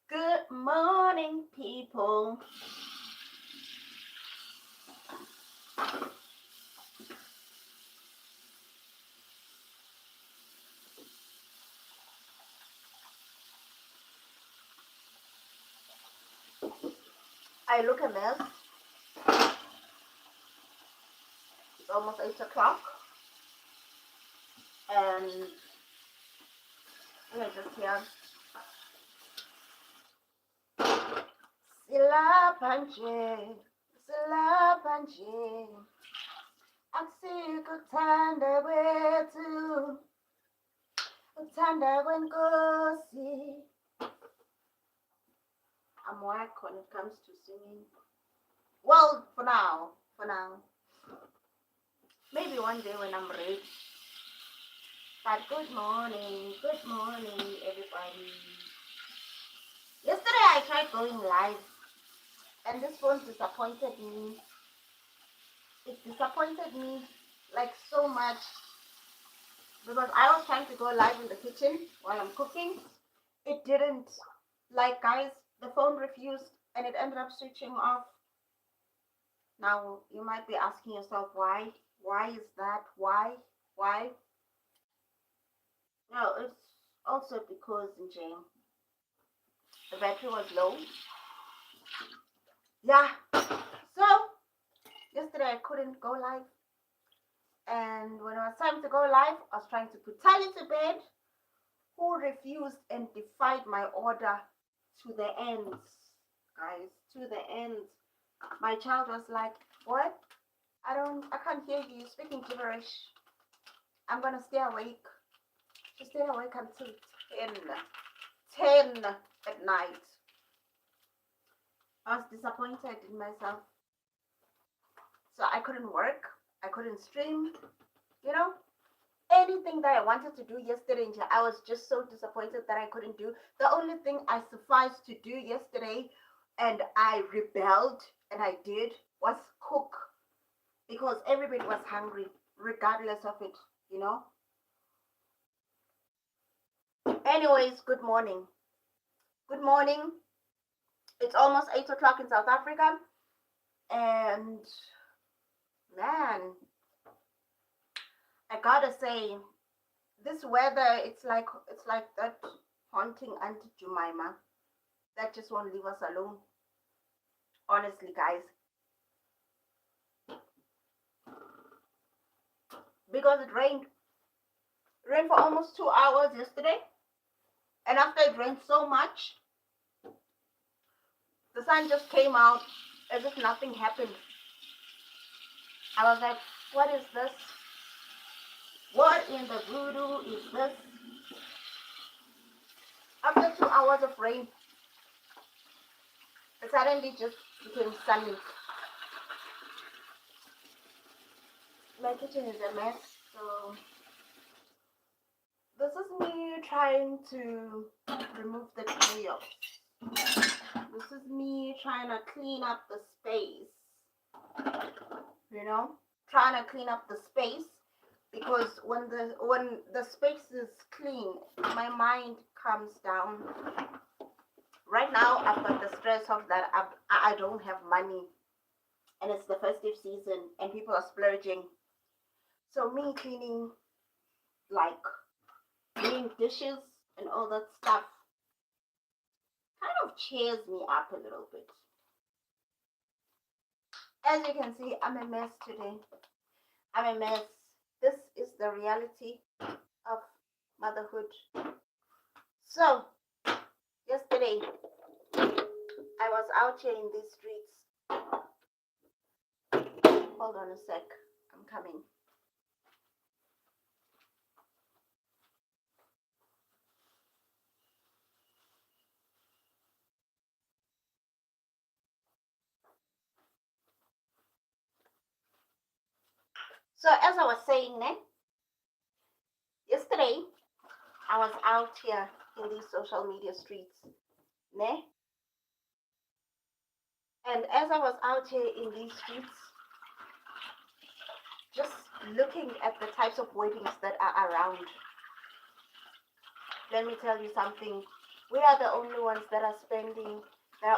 Good morning, people. I look a mess. It's almost 8 o'clock. And we're just here. Silapha nje, silapha nje. Akusikuthanda kwethu, uthanda kwenkosi. I'm whack when it comes to singing. Well, for now. Maybe one day when I'm ready. But good morning, everybody. Yesterday I tried going live, and this phone disappointed me. It disappointed me like so much because I was trying to go live in the kitchen while I'm cooking. It didn't. Like, guys, the phone refused and it ended up switching off. Now you might be asking yourself why. Why is that? Why? No, it's also because in Jane the battery was low. Yeah. So yesterday I couldn't go live. And when it was time to go live, I was trying to put Tally to bed, who refused and defied my order to the ends, guys, to the ends. My child was like, what? I can't hear you speaking gibberish. I'm gonna stay awake. She stayed awake until 10 at night. I was disappointed in myself. So I couldn't work. I couldn't stream. You know, anything that I wanted to do yesterday, I was just so disappointed that I couldn't do. The only thing I sufficed to do yesterday, and I rebelled, and I did, was cook. Because everybody was hungry, regardless of it, you know. Anyways, good morning. Good morning. It's almost 8 o'clock in South Africa. And man, I gotta say, this weather, it's like that haunting Auntie Jemima that just won't leave us alone. Honestly, guys. Because it rained. It rained for almost 2 hours yesterday. And after it rained so much, the sun just came out as if nothing happened. I was like, what is this? What in the voodoo is this? After 2 hours of rain, it suddenly just became sunny. My kitchen is a mess, so this is me trying to remove the chaos. This is me trying to clean up the space. You know, trying to clean up the space, because when the space is clean, my mind calms down. Right now, I've got the stress of that I don't have money, and it's the festive season, and people are splurging. So me cleaning, like doing dishes and all that stuff, kind of cheers me up a little bit. As you can see, I'm a mess today. I'm a mess. This is the reality of motherhood. So, yesterday, I was out here in these streets. Hold on a sec. I'm coming. So, as I was saying, yesterday, I was out here in these social media streets. And as I was out here in these streets, just looking at the types of weddings that are around, let me tell you something. We are the only ones that are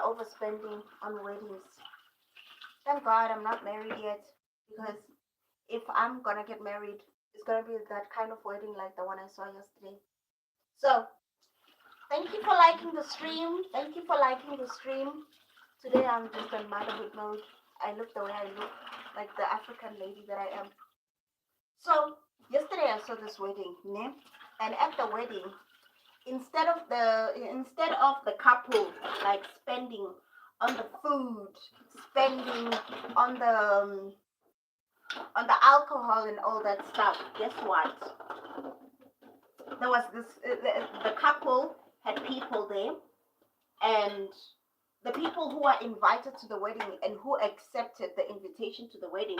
overspending on weddings. Thank God I'm not married yet, because if I'm gonna get married, it's gonna be that kind of wedding like the one I saw yesterday. So, thank you for liking the stream. Thank you for liking the stream. Today I'm just in motherhood mode. I look the way I look, like the African lady that I am. So, yesterday I saw this wedding, né? And at the wedding, instead of the couple like spending on the food, spending on the alcohol and all that stuff, guess what? There was this the couple had people there, and the people who are invited to the wedding and who accepted the invitation to the wedding,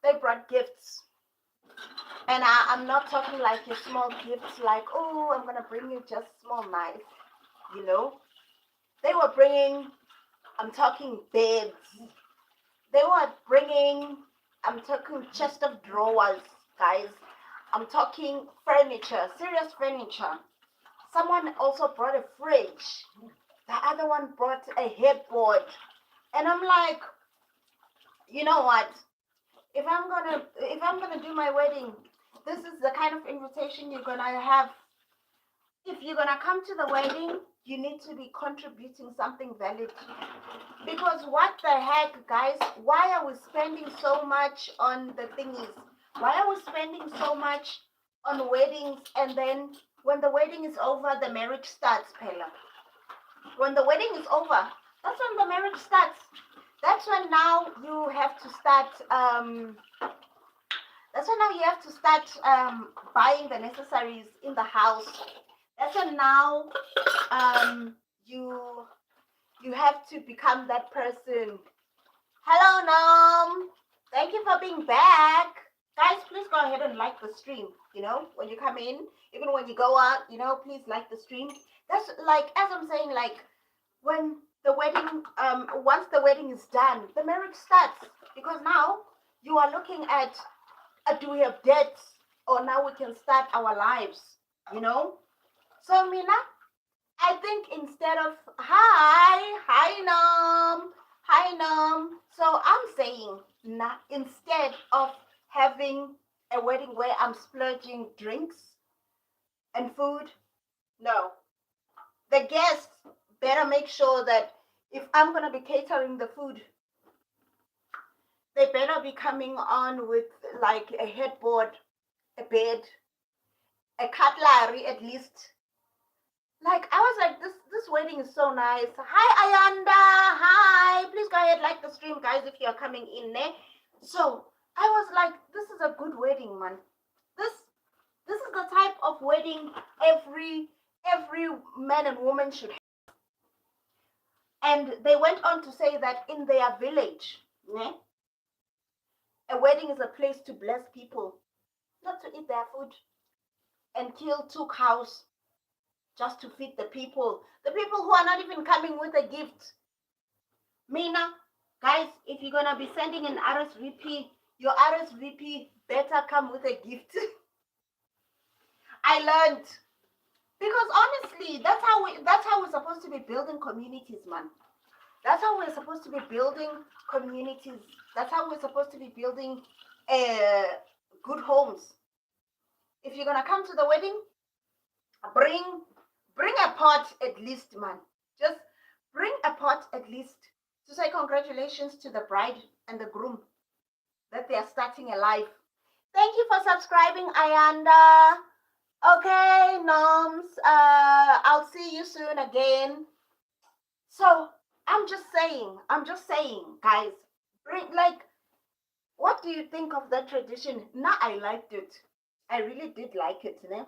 they brought gifts. And I'm not talking like your small gifts, like, oh, I'm gonna bring you just small knife, you know. They were bringing, I'm talking beds. They were bringing, I'm talking chest of drawers, guys. I'm talking furniture, serious furniture. Someone also brought a fridge. The other one brought a headboard. And I'm like, you know what? If I'm gonna do my wedding, this is the kind of invitation you're gonna have. If you're gonna come to the wedding, you need to be contributing something valid. Because what the heck, guys? Why are we spending so much on the thingies? Why are we spending so much on weddings, and then when the wedding is over, the marriage starts, Pella? When the wedding is over, that's when the marriage starts. That's when now you have to start. That's when now you have to start buying the necessaries in the house. That's when now you have to become that person. Hello, Nom. Thank you for being back. Guys, please go ahead and like the stream. You know, when you come in, even when you go out, you know, please like the stream. That's like, as I'm saying, like when the wedding, once the wedding is done, the marriage starts. Because now you are looking at, do we have debts? Or now we can start our lives, you know? So, Mina, I think instead of, hi, Nom. So I'm saying, instead of having a wedding where I'm splurging drinks and food, no. The guests better make sure that if I'm going to be catering the food, they better be coming on with like a headboard, a bed, a cutlery at least. Like, I was like, this wedding is so nice. Hi, Ayanda. Hi. Please go ahead, like the stream, guys, if you're coming in there. So I was like, this is a good wedding, man. This is the type of wedding every man and woman should have. And they went on to say that in their village, a wedding is a place to bless people, not to eat their food and kill 2 cows just to feed the people who are not even coming with a gift. Mina, guys, if you're gonna be sending an RSVP, your RSVP better come with a gift. I learned, because honestly, that's how we're supposed to be building communities, man. That's how we're supposed to be building communities. That's how we're supposed to be building good homes. If you're gonna come to the wedding, bring a pot at least, man. Just bring a pot at least to say congratulations to the bride and the groom that they are starting a life. Thank you for subscribing, Ayanda. Okay, Noms. I'll see you soon again. So I'm just saying, guys. What do you think of that tradition? Nah, I liked it. I really did like it, né?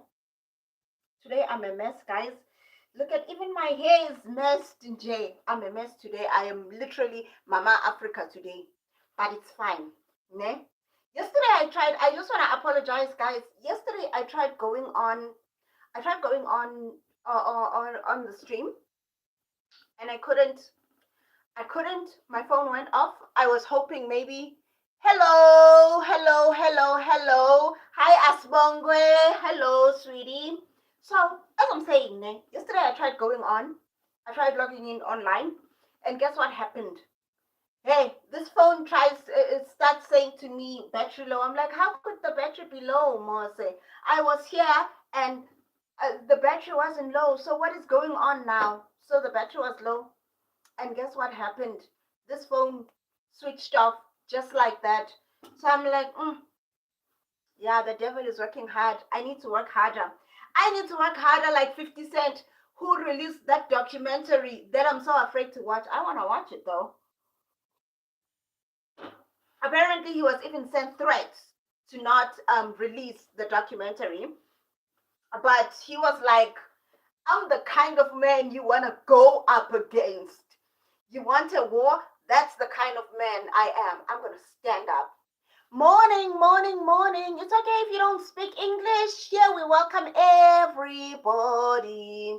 Today I'm a mess, guys. Look at, even my hair is messed, Jay. I'm a mess today. I am literally Mama Africa today. But it's fine, né? Yesterday I just want to apologize, guys. Yesterday I tried going on the stream, and I couldn't. My phone went off. I was hoping maybe, hello. Hi, Asbongwe. Hello, sweetie. So, as I'm saying, yesterday I tried going on, I tried logging in online, and guess what happened? Hey, this phone tries, it starts saying to me, battery low. I'm like, how could the battery be low, Mose? I was here and the battery wasn't low. So what is going on now? So the battery was low. And guess what happened? This phone switched off just like that. So I'm like, yeah, the devil is working hard. I need to work harder. I need to work harder like 50 Cent, who released that documentary that I'm so afraid to watch. I want to watch it though. Apparently, he was even sent threats to not release the documentary. But he was like, I'm the kind of man you want to go up against. You want a war? That's the kind of man I am. I'm going to stand up. Morning, morning, morning. It's okay if you don't speak English. Here we welcome everybody.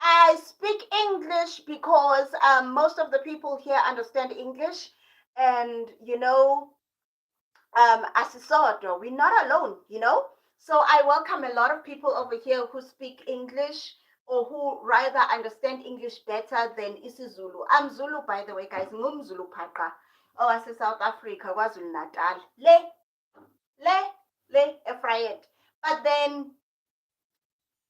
I speak English because most of the people here understand English. And, Asisoto, we're not alone. So I welcome a lot of people over here who speak English or who rather understand English better than isiZulu. I'm Zulu, by the way, guys. Zulu Paka. Oh, I say South Africa, KwaZulu Natal. Le, Efrayet. But then,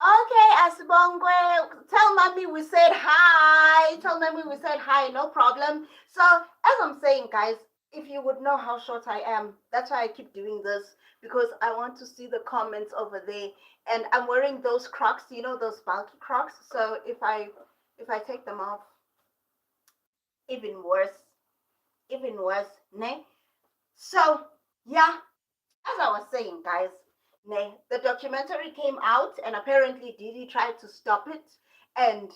okay, Asibongwe, tell mommy we said hi. Tell mommy we said hi, no problem. So, as I'm saying, guys, if you would know how short I am, that's why I keep doing this, because I want to see the comments over there. And I'm wearing those Crocs, those bulky Crocs. So if I take them off, even worse, ne? So yeah, as I was saying, guys, the documentary came out, and apparently Didi tried to stop it, and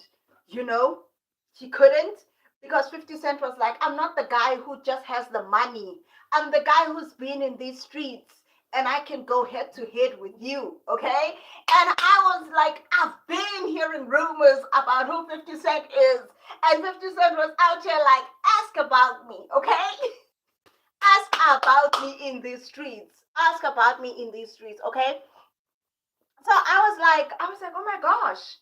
he couldn't, because 50 Cent was like, I'm not the guy who just has the money. I'm the guy who's been in these streets, and I can go head to head with you, okay? And I was like, I've been hearing rumors about who 50 Cent is, and 50 Cent was out here like, ask about me, okay? Ask about me in these streets. Ask about me in these streets, okay? So I was like, oh my gosh.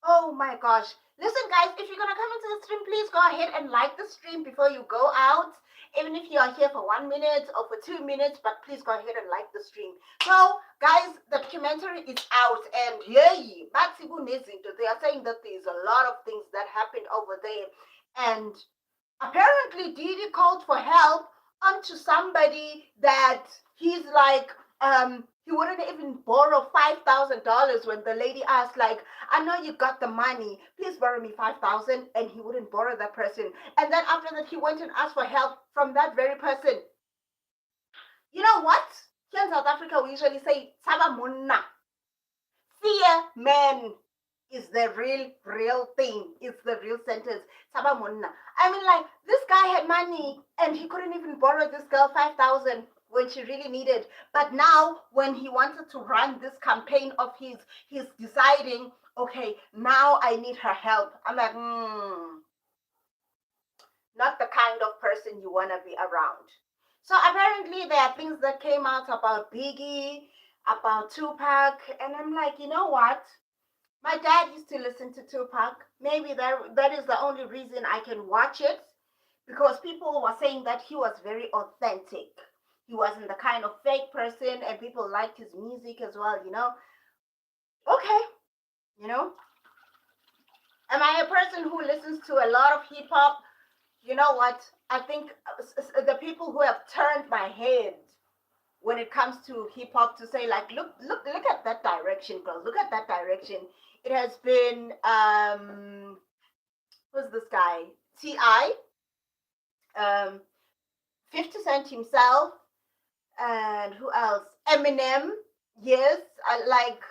Oh my gosh. Listen, guys, if you're going to come into the stream, please go ahead and like the stream before you go out. Even if you are here for 1 minute or for 2 minutes, but please go ahead and like the stream. So, guys, the documentary is out, and yay, they are saying that there's a lot of things that happened over there. And apparently Didi called for help onto somebody that he's like, he wouldn't even borrow $5,000 when the lady asked, like, I know you got the money, please borrow me 5,000, and he wouldn't borrow that person. And then after that, he went and asked for help from that very person. You know what? Here in South Africa, we usually say, Saba Munna. Fear man is the real thing. It's the real sentence. Saba Munna. I mean, like, this guy had money and he couldn't even borrow this girl 5,000 when she really needed. But now, when he wanted to run this campaign of his, he's deciding, okay, now I need her help. I'm like, not the kind of person you want to be around. So apparently there are things that came out about Biggie, about Tupac, and I'm like, you know what? My dad used to listen to Tupac. Maybe that is the only reason I can watch it, because people were saying that he was very authentic. He wasn't the kind of fake person, and people liked his music as well. Okay, you know. Am I a person who listens to a lot of hip hop? You know what? I think the people who have turned my head when it comes to hip hop to say, like, look at that direction, girl. Look at that direction. It has been who's this guy? T.I., 50 Cent himself, and who else? Eminem. Yes, I like.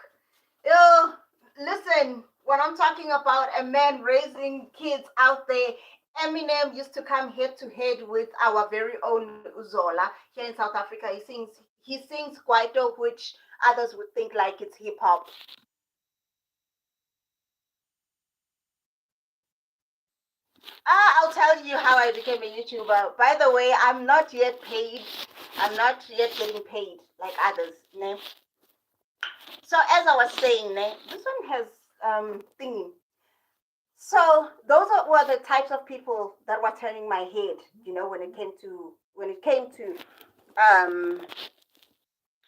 Listen, when I'm talking about a man raising kids out there, Eminem used to come head to head with our very own Uzola here in South Africa. He sings Kwaito, which others would think like it's hip hop. I'll tell you how I became a YouTuber. By the way, I'm not yet paid. I'm not yet getting paid like others. So as I was saying, this one has thingy. So those were the types of people that were turning my head, when it came to um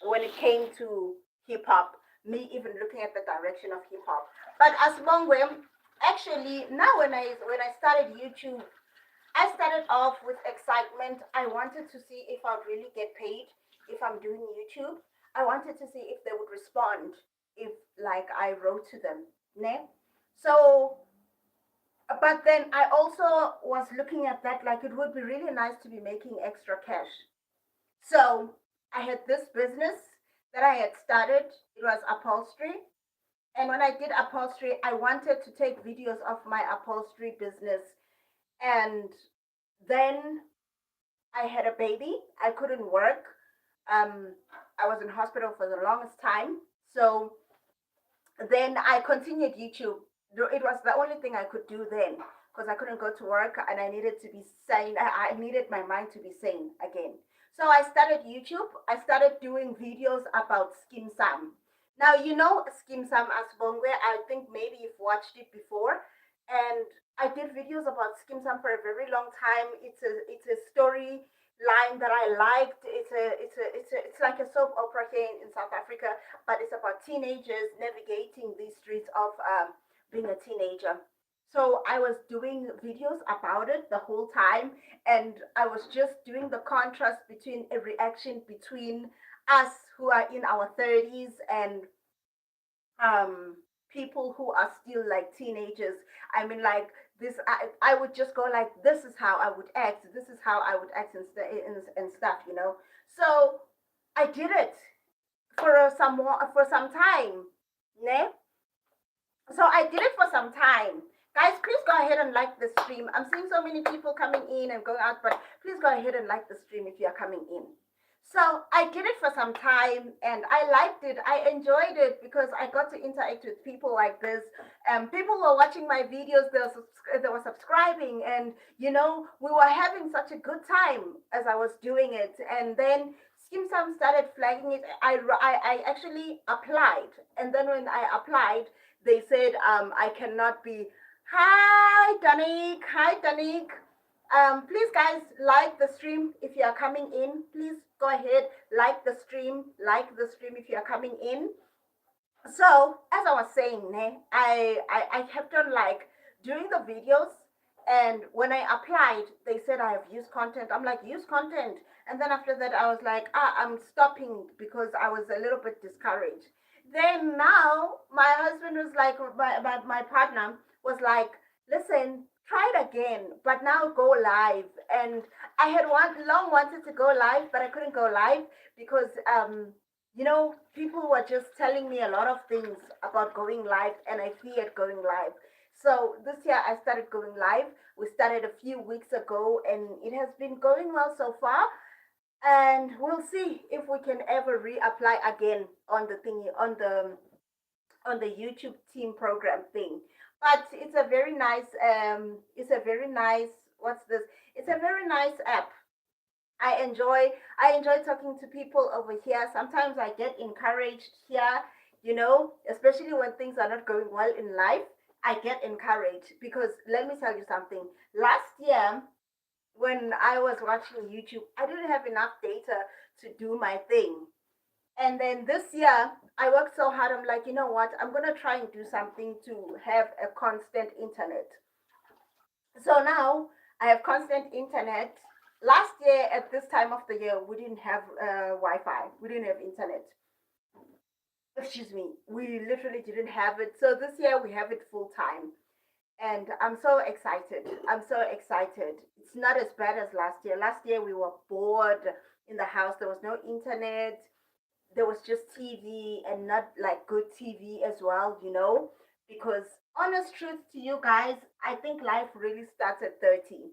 when it came to hip hop, me even looking at the direction of hip hop. But as Bongwe, actually now when I started YouTube, I started off with excitement. I wanted to see if I'd really get paid if I'm doing YouTube. I wanted to see if they would respond if like I wrote to them. Ne? So but then I also was looking at that like it would be really nice to be making extra cash. So I had this business that I had started. It was upholstery. And when I did upholstery, I wanted to take videos of my upholstery business. And then I had a baby. I couldn't work. Um, I was in hospital for the longest time. So then I continued YouTube. It was the only thing I could do then because I couldn't go to work and I needed to be sane. I needed my mind to be sane again. So I started YouTube. I started doing videos about Skim Sam. Now, Skim Sam Asbongwe. I think maybe you've watched it before. And I did videos about Skim Sam for a very long time. It's a story line that I liked. It's like a soap opera here in South Africa, but it's about teenagers navigating these streets of being a teenager. So I was doing videos about it the whole time, and I was just doing the contrast between a reaction between us who are in our 30s and um, people who are still like teenagers. I mean, like this, I would just go like, this is how I would act. This is how I would act and stuff. So I did it for some time, ne? So I did it for some time. Guys, please go ahead and like the stream. I'm seeing so many people coming in and going out, but please go ahead and like the stream if you are coming in. So I did it for some time and I liked it. I enjoyed it because I got to interact with people like this. People were watching my videos, they were subscribing, and we were having such a good time as I was doing it. And then SkimSam started flagging it. I actually applied. And then when I applied, they said I cannot be. Hi, Danik. Hi, Danik. Please, guys, like the stream if you are coming in. Please go ahead, like the stream. Like the stream if you are coming in. So, as I was saying, I kept on like doing the videos. And when I applied, they said I have used content. I'm like, use content. And then after that, I was like, I'm stopping because I was a little bit discouraged. Then now, my husband was like, my partner was like, listen, try it again, but now go live. And I had long wanted to go live, but I couldn't go live because people were just telling me a lot of things about going live, and I feared going live. So this year I started going live. We started a few weeks ago, and it has been going well so far. And we'll see if we can ever reapply again on the thingy on the YouTube team program thing. But it's a very nice what's this? It's a very nice app. I enjoy talking to people over here. Sometimes I get encouraged here, especially when things are not going well in life. I get encouraged because let me tell you something. Last year, when I was watching YouTube, I didn't have enough data to do my thing. And then this year, I worked so hard. I'm like, you know what? I'm gonna try and do something to have a constant internet. So now I have constant internet. Last year at this time of the year, we didn't have Wi-Fi. We didn't have internet. Excuse me. We literally didn't have it. So this year we have it full time, and I'm so excited. I'm so excited. It's not as bad as last year. Last year we were bored in the house. There was no internet. There was just TV and not like good TV as well. Because honest truth to you guys, I think life really starts at 30.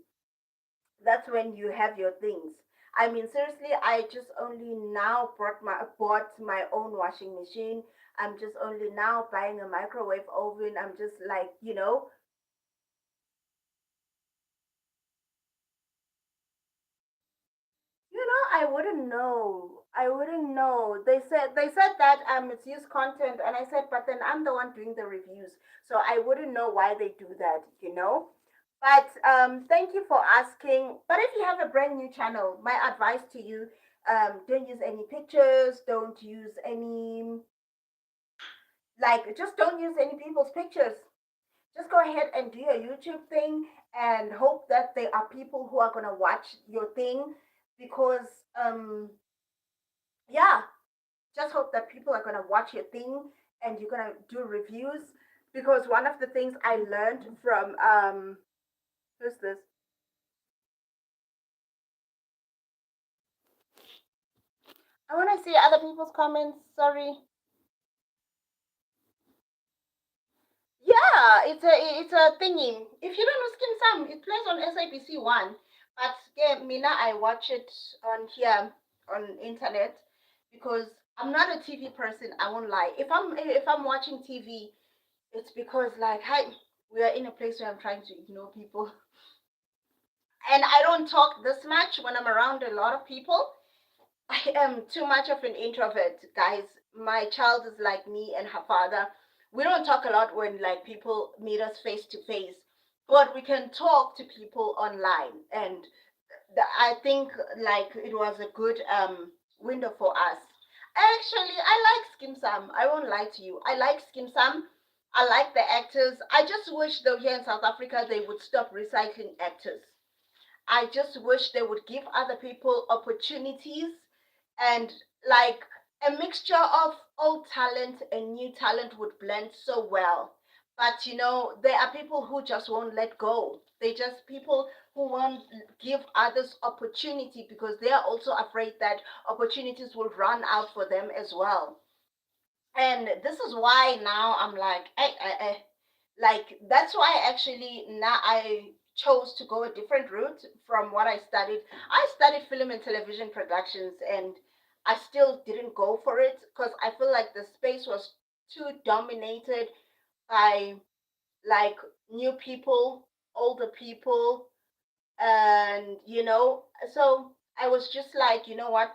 That's when you have your things. I mean, seriously, I just only now bought my own washing machine. I'm just only now buying a microwave oven. I'm just like, I wouldn't know. I wouldn't know. They said that it's used content, and I said, but then I'm the one doing the reviews, so I wouldn't know why they do that, you know. But thank you for asking. But if you have a brand new channel, my advice to you, don't use any pictures, don't use any, like, just don't use any people's pictures. Just go ahead and do your YouTube thing and hope that there are people who are gonna watch your thing, because yeah, just hope that people are gonna watch your thing and you're gonna do reviews. Because one of the things I learned from who's this? I want to see other people's comments. Sorry. Yeah, it's a thingy. If you don't know Skin Sam, it plays on SABC One. But yeah, Mina, I watch it on here on internet because I'm not a TV person. I won't lie. If I'm watching TV, it's because, like, hi, we are in a place where I'm trying to ignore people, and I don't talk this much when I'm around a lot of people. I am too much of an introvert, guys. My child is like me and her father. We don't talk a lot when, like, people meet us face to face, but we can talk to people online. And I think, like, it was a good window for us. Actually, I like Skim Sam. I won't lie to you. I like Skim Sam. I like the actors. I just wish, though, here in South Africa they would stop recycling actors. I just wish they would give other people opportunities, and, like, a mixture of old talent and new talent would blend so well. But there are people who just won't let go. They just people who won't give others opportunity because they are also afraid that opportunities will run out for them as well. And this is why now I'm like, like, that's why actually now I chose to go a different route from what I studied. I studied film and television productions, and I still didn't go for it because I feel like the space was too dominated by, like, new people, older people, and so I was just like, you know what,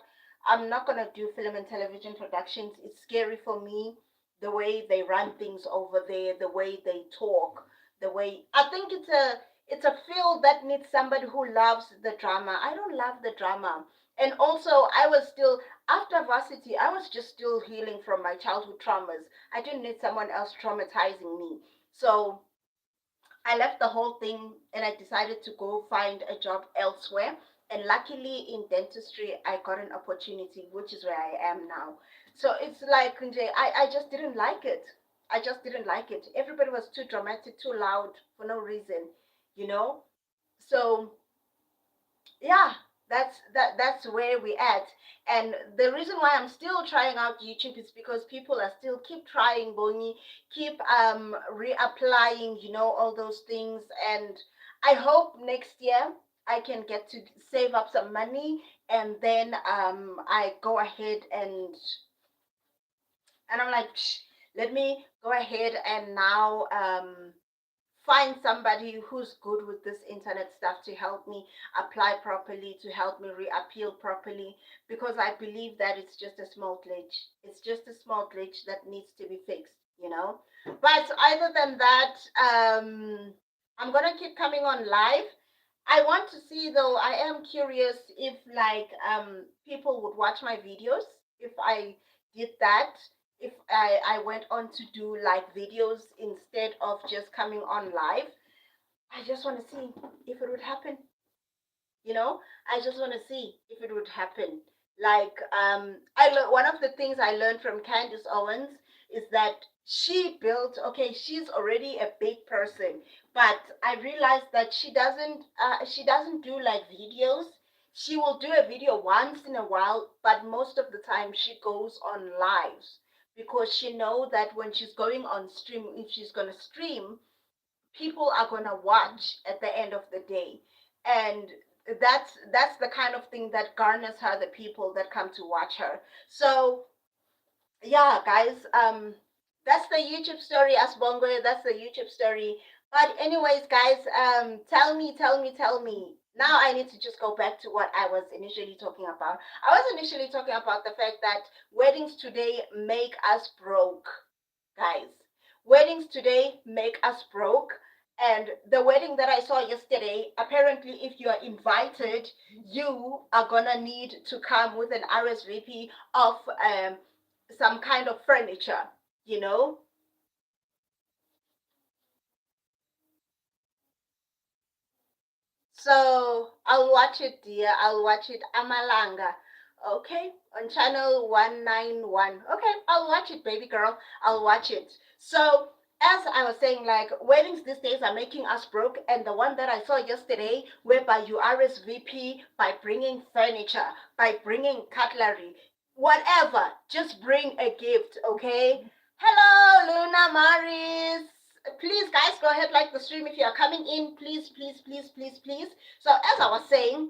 I'm not going to do film and television productions. It's scary for me, the way they run things over there, the way they talk, the way I think it's a field that needs somebody who loves the drama. I don't love the drama. And also, I was still, after varsity, I was just still healing from my childhood traumas. I didn't need someone else traumatizing me. So I left the whole thing and I decided to go find a job elsewhere. And luckily, in dentistry, I got an opportunity, which is where I am now. So it's like, Kunje, I just didn't like it. I just didn't like it. Everybody was too dramatic, too loud for no reason, you know? So yeah, that's where we at. And the reason why I'm still trying out YouTube is because people are still keep trying, Boni, keep reapplying, all those things. And I hope next year I can get to save up some money, and then I go ahead and I'm like, "Psh, let me go ahead and now find somebody who's good with this internet stuff to help me apply properly, to help me reappeal properly, because I believe that it's just a small glitch. It's just a small glitch that needs to be fixed. But other than that, I'm gonna keep coming on live. I want to see, though, I am curious if, like, people would watch my videos if I did that, if I went on to do, like, videos instead of just coming on live. I just want to see if it would happen. I just want to see if it would happen. Like, one of the things I learned from Candice Owens is that okay, she's already a big person, but I realized that she doesn't do, like, videos. She will do a video once in a while, but most of the time she goes on lives because she know that when she's going on stream, if she's going to stream, people are going to watch at the end of the day. And that's the kind of thing that garners her the people that come to watch her. So yeah, guys, that's the YouTube story, Asbongo. That's the YouTube story. But anyways, guys, tell me, Now I need to just go back to what I was initially talking about. I was initially talking about the fact that weddings today make us broke, guys. Weddings today make us broke. And the wedding that I saw yesterday, apparently, if you are invited, you are gonna need to come with an RSVP of some kind of furniture, you know? So I'll watch it, dear. I'll watch it. Amalanga. Okay, on channel 191. Okay, I'll watch it, baby girl. I'll watch it. So, as I was saying, like, weddings these days are making us broke, and the one that I saw yesterday, whereby you RSVP by bringing furniture, by bringing cutlery, whatever, just bring a gift, okay? Hello, Luna Maris. Please, guys, go ahead, like the stream if you are coming in. Please, please, please, please, please. So, as I was saying,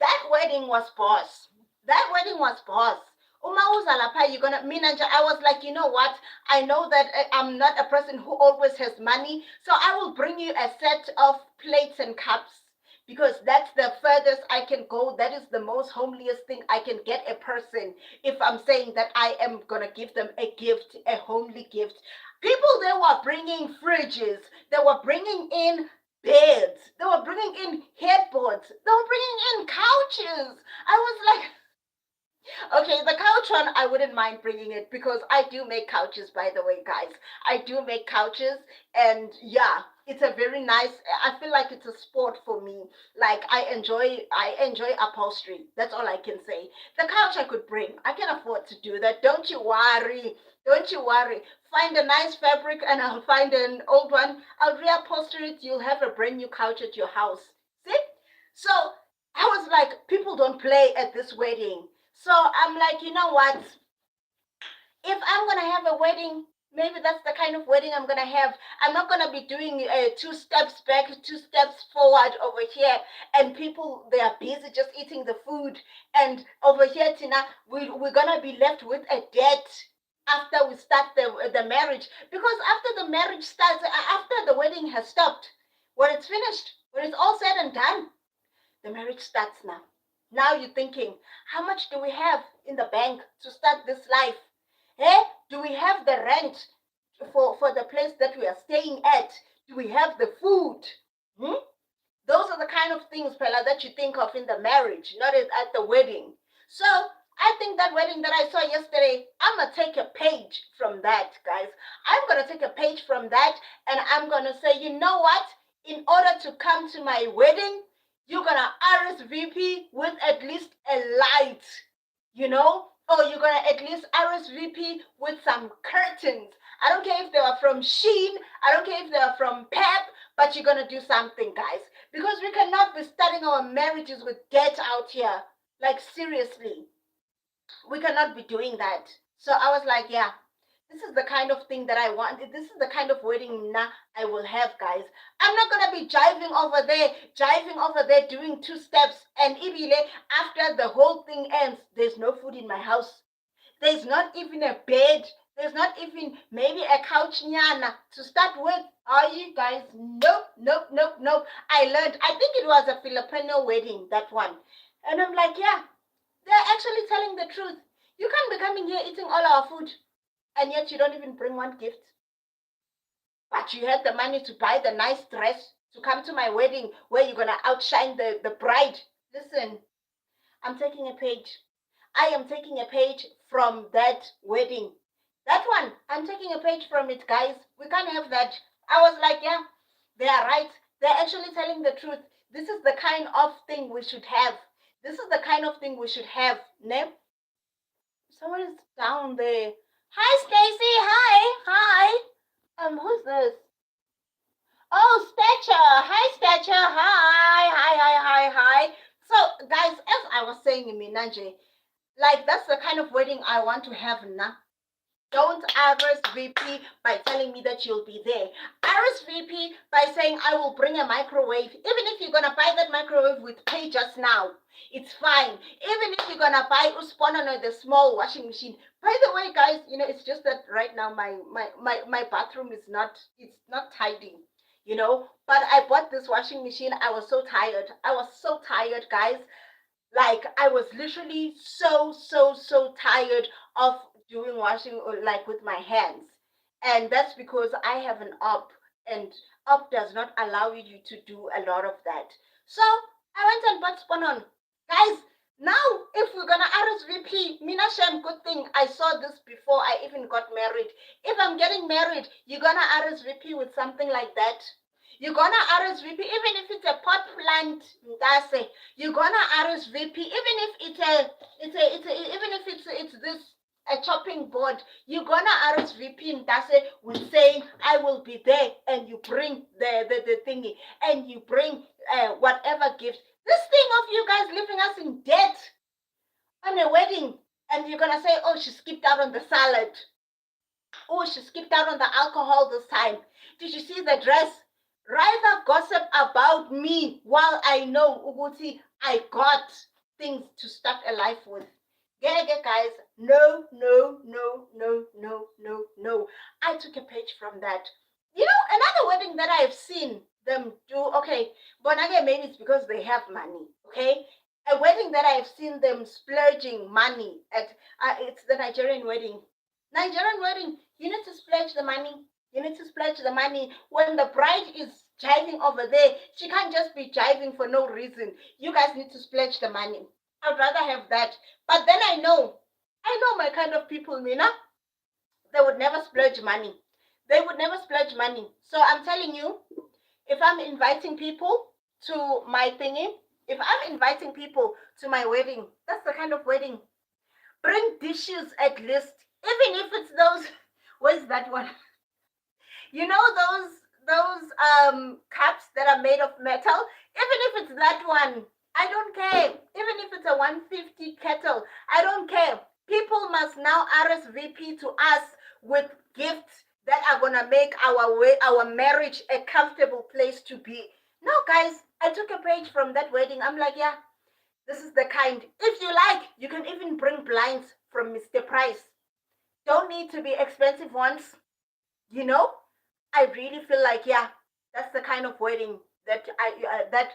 that wedding was boss. That wedding was boss. Uma uzalapha, you're gonna minanja. I was like, you know what? I know that I'm not a person who always has money, so I will bring you a set of plates and cups because that's the furthest I can go. That is the most homeliest thing I can get a person if I'm saying that I am gonna give them a gift, a homely gift. People, they were bringing fridges, they were bringing in beds. They were bringing in headboards. They were bringing in couches. I was like, okay, the couch one, I wouldn't mind bringing it because I do make couches, by the way, guys. I do make couches, and yeah, it's a very nice. I feel like it's a sport for me. Like I enjoy upholstery. That's all I can say. The couch I could bring. I can afford to do that. Don't you worry. Don't you worry. Find a nice fabric, and I'll find an old one. I'll reupholster it. You'll have a brand new couch at your house. See? So I was like, people don't play at this wedding. So I'm like, you know what? If I'm gonna have a wedding, maybe that's the kind of wedding I'm gonna have. I'm not gonna be doing two steps back, two steps forward over here, and people they are busy just eating the food, and over here, Tina, we're gonna be left with a debt after we start the marriage because after the marriage starts, after the wedding has stopped, when it's finished, when it's all said and done, the marriage starts now. Now you're thinking, how much do we have in the bank to start this life? Eh? Do we have the rent for the place that we are staying at? Do we have the food? Hmm? Those are the kind of things, Pella, that you think of in the marriage, not at the wedding. So I think that wedding that I saw yesterday, I'm gonna take a page from that, guys. I'm gonna take a page from that, and I'm gonna say, you know what? In order to come to my wedding, you're gonna RSVP with at least a light, you know, or you're gonna at least RSVP with some curtains. I don't care if they are from Sheen, I don't care if they are from Pep, but you're gonna do something, guys, because we cannot be starting our marriages with debt out here. Like seriously, we cannot be doing that. So I was like, yeah, this is the kind of thing that I want. This is the kind of wedding I will have, guys. I'm not gonna be jiving over there, doing two steps, and ibile after the whole thing ends, there's no food in my house. There's not even a bed. There's not even maybe a couch nyana to start with. Are you guys? Nope, nope, nope, nope. I learned. I think it was a Filipino wedding, that one. And I'm like, yeah, they're actually telling the truth. You can't be coming here eating all our food, and yet you don't even bring one gift. But you had the money to buy the nice dress to come to my wedding where you're gonna outshine the bride. Listen, I'm taking a page. I am taking a page from that wedding. That one, I'm taking a page from it, guys. We can't have that. I was like, yeah, they are right. They're actually telling the truth. This is the kind of thing we should have. This is the kind of thing we should have. Ne? Someone is down there. Hi, Stacy. Hi. Hi. Who's this? Oh, Stature. Hi, Stature. Hi. Hi, hi, hi, hi. So, guys, as I was saying in Minanje, like that's the kind of wedding I want to have now. Don't RSVP by telling me that you'll be there. RSVP by saying I will bring a microwave. Even if you're gonna buy that microwave with pay just now, it's fine. Even if you're gonna buy Uspono, the small washing machine. By the way, guys, it's just that right now my bathroom is not tidy. you know. But I bought this washing machine. I was so tired. I was so tired, guys. Like I was literally so tired of doing washing like with my hands. And that's because I have an op, and op does not allow you to do a lot of that. So I went and bought spun on. Guys, now if we're gonna RSVP, Mina Shem, good thing I saw this before I even got married. If I'm getting married, you're gonna RSVP with something like that. You're gonna RSVP, even if it's a pot plant, you're gonna RSVP, even if even if it's this a chopping board, you're gonna RSVP with saying I will be there, and you bring the thingy, and you bring whatever gift. This thing of you guys leaving us in debt on a wedding, and you're gonna say, oh, she skipped out on the salad. Oh, she skipped out on the alcohol this time. Did you see the dress? Rather gossip about me while I know, Uguti, I got things to start a life with. Yeah, guys, no, no, no, no, no, no, no. I took a page from that. You know, another wedding that I've seen them do, okay, but again, maybe it's because they have money, okay? A wedding that I've seen them splurging money at, it's the Nigerian wedding. Nigerian wedding, you need to splurge the money. You need to splurge the money. When the bride is jiving over there, she can't just be jiving for no reason. You guys need to splurge the money. I'd rather have that. But then I know my kind of people, Mina. They would never splurge money. They would never splurge money. So I'm telling you, if I'm inviting people to my thingy, if I'm inviting people to my wedding, that's the kind of wedding. Bring dishes at least, even if it's those. Where's that one? You know those cups that are made of metal. Even if it's that one, I don't care. Even if it's a 150 kettle, I don't care. People must now RSVP to us with gifts that are gonna make our marriage a comfortable place to be. No, guys, I took a page from that wedding. I'm like, yeah, this is the kind. If you like, you can even bring blinds from Mr. Price. Don't need to be expensive ones, you know. I really feel like, yeah, that's the kind of wedding that that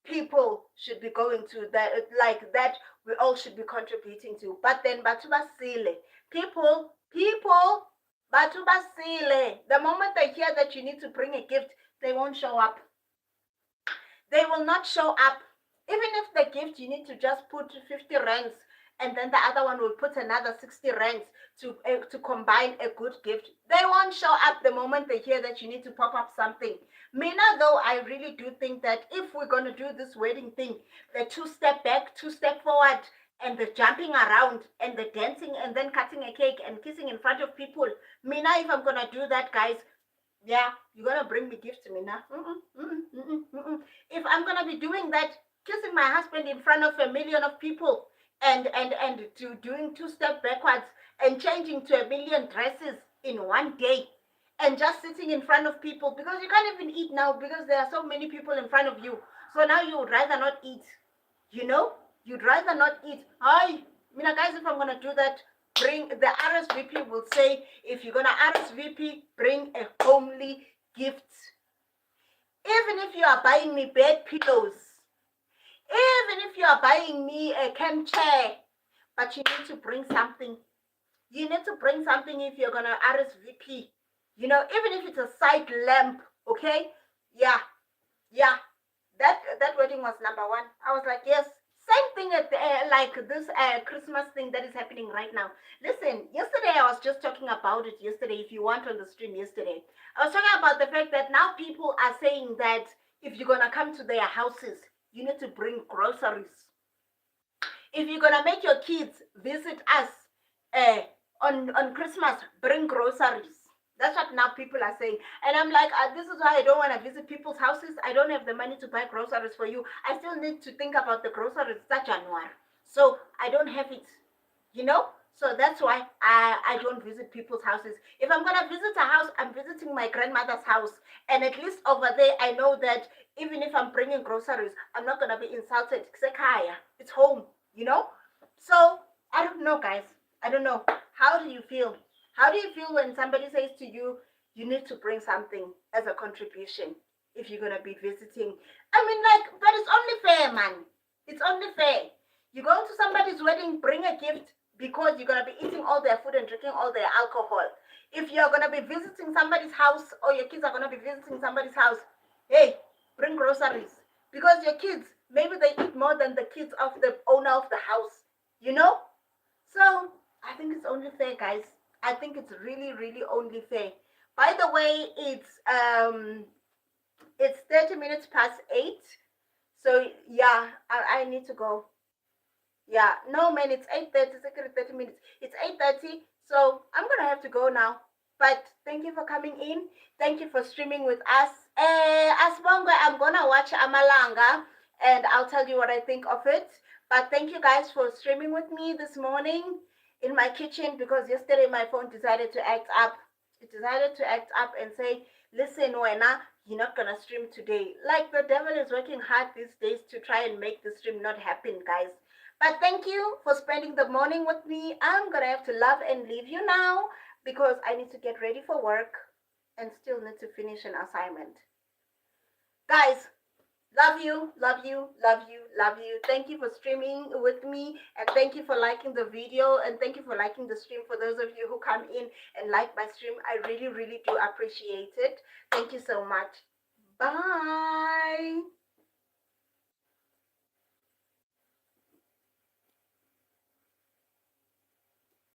people should be going to, that like that we all should be contributing to. But then batuba sile, people batuba sile, the moment they hear that you need to bring a gift, they won't show up. They will not show up. Even if the gift you need to just put 50 rands, and then the other one will put another 60 rands to combine a good gift, they won't show up the moment they hear that you need to pop up something. Mina, though, I really do think that if we're going to do this wedding thing, the 2-step back, 2-step forward, and the jumping around and the dancing and then cutting a cake and kissing in front of people, Mina, if I'm going to do that, guys, yeah, you're gonna bring me gifts to me now. If I'm gonna be doing that, kissing my husband in front of a million of people, and to doing 2-step backwards and changing to a million dresses in one day, and just sitting in front of people, because you can't even eat now because there are so many people in front of you. So now you would rather not eat. You know, you'd rather not eat. Hi, Mina, guys, if I'm gonna do that, bring the RSVP will say, if you're gonna RSVP, bring a homely gift. Even if you are buying me bed pillows, even if you are buying me a camp chair, but you need to bring something. You need to bring something if you're gonna RSVP. You know, even if it's a side lamp, okay? Yeah, that wedding was number one. I was like, yes. Same thing at like this Christmas thing that is happening right now. Listen, yesterday I was just talking about it yesterday. If you want on the stream yesterday, I was talking about the fact that now people are saying that if you're gonna come to their houses, you need to bring groceries. If you're gonna make your kids visit us on Christmas, bring groceries. That's what now people are saying. And I'm like, this is why I don't want to visit people's houses. I don't have the money to buy groceries for you. I still need to think about the groceries that January. So I don't have it, you know? So that's why I don't visit people's houses. If I'm going to visit a house, I'm visiting my grandmother's house. And at least over there, I know that even if I'm bringing groceries, I'm not going to be insulted. It's home, you know? So I don't know, guys. I don't know. How do you feel? How do you feel when somebody says to you, you need to bring something as a contribution? if you're gonna be visiting. I mean, like, but it's only fair, man. It's only fair. You go to somebody's wedding, bring a gift because you're gonna be eating all their food and drinking all their alcohol. If you're gonna be visiting somebody's house or your kids are gonna be visiting somebody's house, hey, bring groceries because your kids maybe they eat more than the kids of the owner of the house. You know? So I think it's only fair, guys. I think it's really, really only fair. By the way, it's 30 minutes past 8. So yeah, I need to go. Yeah, no man, it's 8:30, 30 minutes. It's 8:30, so I'm gonna have to go now. But thank you for coming in. Thank you for streaming with us. Asbongo, I'm gonna watch Amalanga and I'll tell you what I think of it. But thank you guys for streaming with me this morning in my kitchen because yesterday my phone decided to act up. It decided to act up and say, listen, Wena, you're not gonna stream today. Like the devil is working hard these days to try and make the stream not happen, guys. But thank you for spending the morning with me. I'm gonna have to love and leave you now because I need to get ready for work and still need to finish an assignment. Guys, love you, love you, love you, love you. Thank you for streaming with me and thank you for liking the video and thank you for liking the stream. For those of you who come in and like my stream, I really, really do appreciate it. Thank you so much. Bye.